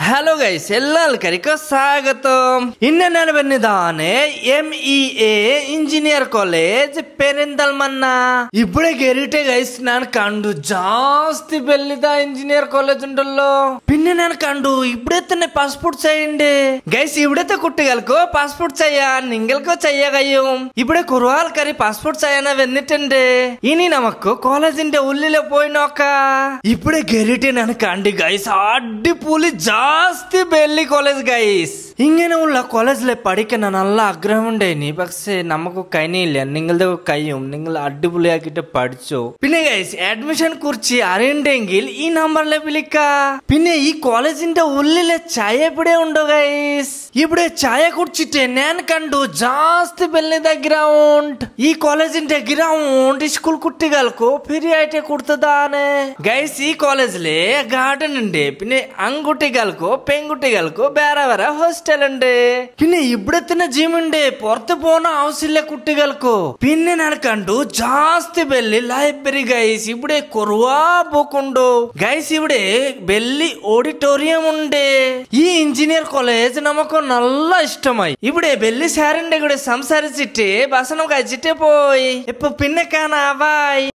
Hello guys എല്ലാവർക്കും സ്വാഗതം. ഇന്ന് ഞാൻ വന്നതാണ് MEA ఇంజనీర్ కాలేజ్ పెరిందల్మన్న. ఇప్పుడే గెరిటే గైస్ ನಾನು ಕಂಡು ಜಾಸ್ತಿ ಬೆಲ್ಲಿದ ఇంజనీర్ కాలేజ్ ഉണ്ടല്ലോ. പിന്നെ ഞാൻ കണ്ടു ഇവിടെ തന്നെ പാസ്പോർട്ട് ചെയ്യണ്ടേ ഗൈസ്. ഇവിടത്തെ കുട്ടികൾക്ക് പാസ്പോർട്ട് ചെയ്യാൻ നിങ്ങൾക്ക് ചെയ്യാൻ കഴിയും. ഇവിടെ കുറെ ആൾക്കാർ പാസ്പോർട്ട് ചെയ്യാൻ വന്നിട്ടുണ്ട്. ഇനി നമുക്ക് കോളേജിന്റെ ഉള്ളിൽ പോയി നോക്കാം. ഇവിടെ ഗെരിटे ഞാൻ കണ്ടു ഗൈസ്, അടിപൊളി ജാസ്തി ബെല്ലി കോളേജ് ഗൈസ്. ഇങ്ങനെയുള്ള കോളേജിലെ പഠിക്കാൻ നല്ല ആഗ്രഹമുണ്ടായിനി, പക്ഷെ നമുക്ക് കഴിഞ്ഞില്ല. നിങ്ങളുടെ കഴിയും, നിങ്ങൾ അടിപൊളിയാക്കിട്ട് പഠിച്ചോ. പിന്നെ ഗൈസ് അഡ്മിഷൻ കുറിച്ച് അറിയണ്ടെങ്കിൽ ഈ നമ്പറിൽ വിളിക്ക. പിന്നെ ഈ കോളേജിന്റെ ഉള്ളിലെ ചായ ഇവിടെ ഉണ്ടോ ഗൈസ്? ഇവിടെ ചായ കുടിച്ചിട്ട് ഞാൻ കണ്ടു ജാസ്തി ബെല്ലിത ഗ്രൗണ്ട്. ഈ കോളേജിന്റെ ഗ്രൗണ്ട് സ്കൂൾ കുട്ടികൾക്ക് ഫ്രീ ആയിട്ട് കൊടുത്തതാണ് ഗൈസ്. ഈ കോളേജിലെ ഗാർഡൻ ഉണ്ട്. പിന്നെ ആൺകുട്ടികൾക്കോ പെൺകുട്ടികൾക്കോ വേറെ വേറെ ഹോസ്റ്റൽ ഉണ്ട്. പിന്നെ ഇവിടെ തന്നെ ജിം ഉണ്ട്, പുറത്ത് പോണ ആവശ്യമില്ല കുട്ടികൾക്കോ. പിന്നെ ഞാൻ കണ്ടു ജാസ്തി ബെല്ലി ലൈബ്രറി ഗൈസ്. ഇവിടെ കുറവാ ബുക്ക് ഉണ്ടോ ഗൈസ്. ഇവിടെ ബെല്ലി ഓഡിറ്റോറിയം ഉണ്ട്. ഈ എഞ്ചിനീയർ കോളേജ് നമുക്ക് നല്ല ഇഷ്ടമായി. ഇവിടെ ബെല്ലി സാറിന്റെ കൂടെ സംസാരിച്ചിട്ട് ഭക്ഷണം കഴിച്ചിട്ട് പോയി. ഇപ്പൊ പിന്നെ കാണാ. ബൈ.